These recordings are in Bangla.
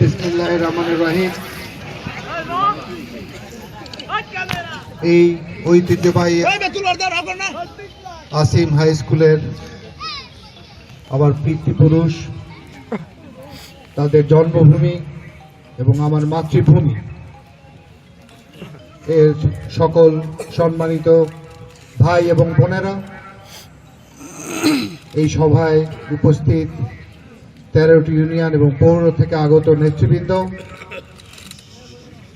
বিসমিল্লাহির রহমানির রহিম। এই ঐতিহ্যবাহী আসিম হাই স্কুলের আমার পিতৃপুরুষ, তাদের জন্মভূমি এবং আমার মাতৃভূমি, এর সকল সম্মানিত ভাই এবং বোনেরা, এই সভায় উপস্থিত 13টি ইউনিয়ন এবং পৌর থেকে আগত নেতৃবৃন্দ,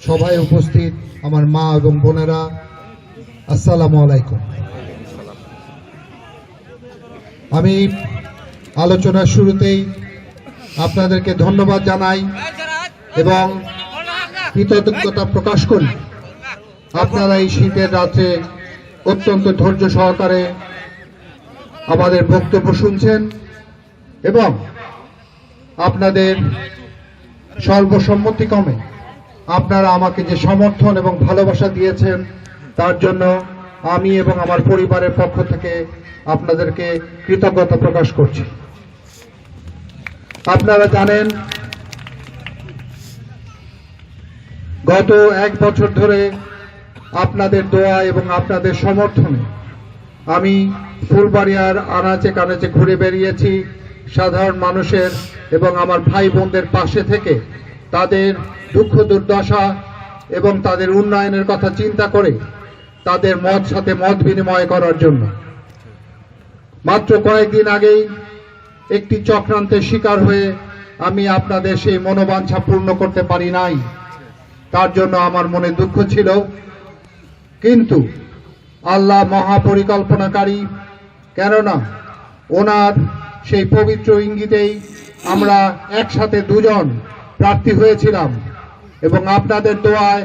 সভায় উপস্থিত আমার মা এবং বোনেরা, আসসালামু আলাইকুম। আমি আলোচনার শুরুতেই আপনাদেরকে ধন্যবাদ জানাই এবং কৃতজ্ঞতা প্রকাশ করি। আপনারা এই শীতের রাতে অত্যন্ত ধৈর্য সহকারে আমাদের বক্তব্য শুনছেন এবং আপনাদের সর্বসম্মতিক্রমে আপনারা আমাকে যে সমর্থন এবং ভালোবাসা দিয়েছেন, তার জন্য আমি এবং আমার পরিবারের পক্ষ থেকে আপনাদেরকে কৃতজ্ঞতা প্রকাশ করছি। আপনারা জানেন, গত 1 বছর ধরে আপনাদের দোয়া এবং আপনাদের সমর্থনে আমি ফুলবাড়িয়ার আনাচে কানাচে ঘুরে বেরিয়েছি, সাধারণ মানুষের এবং আমার ভাই বোনদের পাশে থেকে তাদের দুঃখ দুর্দশা এবং তাদের উন্নয়নের কথা চিন্তা করে তাদের সাথে মত বিনিময় করার জন্য। মাত্র কয়েকদিন আগেই একটি চক্রান্তের শিকার হয়ে আমি আপনাদের সেই মনোবাঞ্ছা পূর্ণ করতে পারি নাই, তার জন্য আমার মনে দুঃখ ছিল। কিন্তু আল্লাহ মহাপরিকল্পনাকারী, কেননা ওনার সেই পবিত্র ইঙ্গিতেই আমরা একসাথে দুজন প্রার্থী হয়েছিলাম এবং আপনাদের দোয়ায়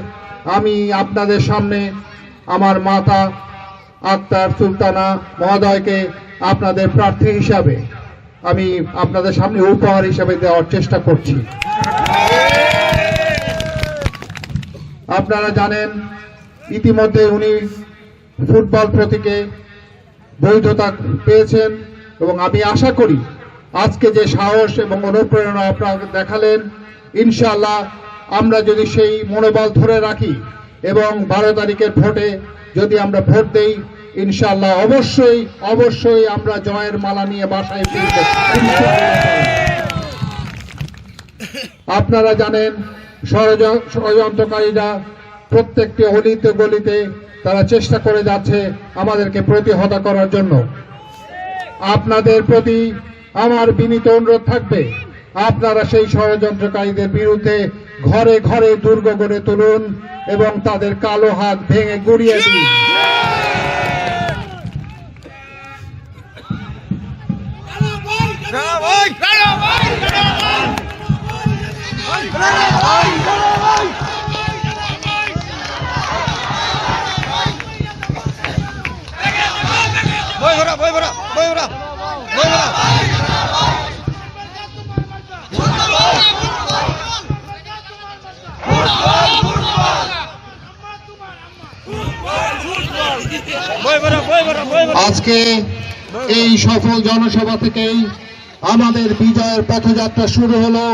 আমি আপনাদের সামনে আমার মাতা আক্তার সুলতানা মহোদয়কে আপনাদের প্রার্থী হিসাবে আমি আপনাদের সামনে উপহার হিসাবে দেওয়ার চেষ্টা করছি। আপনারা জানেন, ইতিমধ্যে উনি ফুটবল প্রতীকে বৈধতা পেয়েছেন এবং আমি আশা করি আজকে যে সাহস এবং অনুপ্রেরণা আপনারা দেখালেন, ইনশাআল্লাহ আমরা যদি সেই মনোবল ধরে রাখি এবং 12 তারিখের ভোটে যদি আমরা ভোট দেই, ইনশাআল্লাহ অবশ্যই অবশ্যই আমরা জয়ের মালা নিয়ে বাসায় ফিরব। আপনারা জানেন, ষড়যন্ত্রকারীরা প্রত্যেকটি অলিতে গলিতে তারা চেষ্টা করে যাচ্ছে আমাদেরকে প্রতিহত করার জন্য। আপনাদের প্রতি আমার বিনীত অনুরোধ থাকবে, আপনারা সেই ষড়যন্ত্রকারীদের বিরুদ্ধে ঘরে ঘরে দুর্গ গড়ে তুলুন এবং তাদের কালো হাত ভেঙে গুড়িয়ে দিন। আজকে এই সফল জনসভা থেকেই আমাদের বিজয়ের পথযাত্রা শুরু হলো।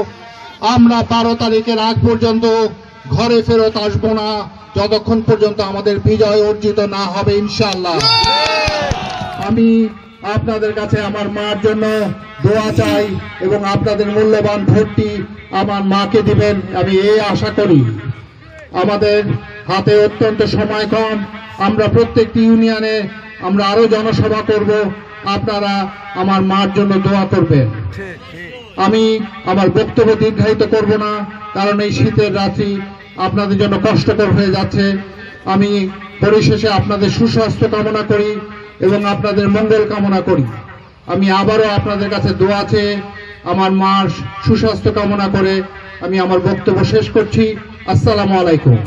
আমরা 12 তারিখের আগ পর্যন্ত ঘরে ফেরত আসবো না, যতক্ষণ পর্যন্ত আমাদের বিজয় অর্জিত না হবে, ইনশাআল্লাহ। আমি আপনাদের কাছে আমার মার জন্য দোয়া চাই এবং আপনাদের মূল্যবান ভোটটি আমার মাকে দিবেন, আমি এই আশা করি। আমাদের হাতে অত্যন্ত সময় কম, আমরা প্রত্যেকটি ইউনিয়নে আমরা আরো জনসভা করব, আপনারা আমার মার জন্য দোয়া করবেন। আমি আমার বক্তব্য দীর্ঘায়িত করব না, কারণ এই শীতের রাত্রি আপনাদের জন্য কষ্টকর হয়ে যাচ্ছে। আমি পরিশেষে আপনাদের সুস্বাস্থ্য কামনা করি এবং আপনাদের মঙ্গল কামনা করি। আমি আবারও আপনাদের কাছে দোয়া চেয়ে আমার মার সুস্বাস্থ্য কামনা করে আমি আমার বক্তব্য শেষ করছি। আসসালামু আলাইকুম।